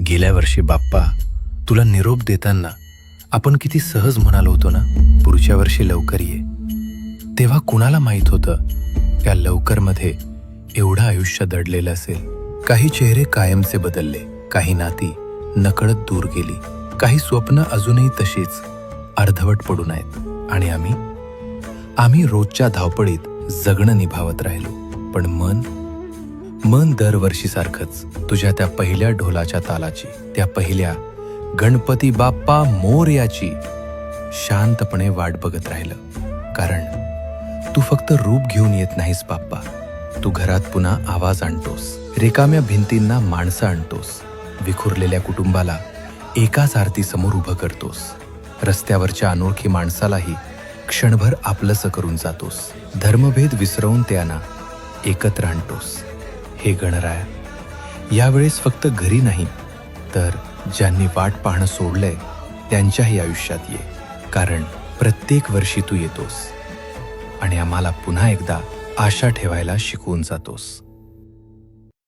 गेल्या वर्षी बाप्पा तुला निरोप देताना आपण किती सहज म्हणालो होतो ना, पुढच्या वर्षी लवकर ये. तेव्हा कुणाला माहित होतं त्या लवकरमध्ये एवढं आयुष्य दडलेलं असेल. काही चेहरे कायमचे बदलले, काही नाती नकळत दूर गेली, काही स्वप्न अजूनही तशीच अर्धवट पडून आहेत. आणि आम्ही रोजच्या धावपळीत जगणं निभावत राहिलो. पण मन दरवर्षीसारखंच तुझ्या त्या पहिल्या ढोलाच्या तालाची, त्या पहिल्या गणपती बाप्पा मोरयाची शांतपणे वाट बघत राहिलं. कारण तू फक्त रूप घेऊन येत नाहीस बाप्पा, तू घरात पुन्हा आवाज आणतोस, रिकाम्या भिंतींना माणसं आणतोस, विखुरलेल्या कुटुंबाला एकाच आरतीसमोर उभं करतोस, रस्त्यावरच्या अनोळखी माणसालाही क्षणभर आपलंसं करून जातोस, धर्मभेद विसरवून त्यांना एकत्र आणतोस. हे गणराया, यावेळेस फक्त घरी नाही तर ज्यांनी वाट पाहणं सोडलंय त्यांच्याही आयुष्यात ये. कारण प्रत्येक वर्षी तू येतोस आणि आम्हाला पुन्हा एकदा आशा ठेवायला शिकवून जातोस.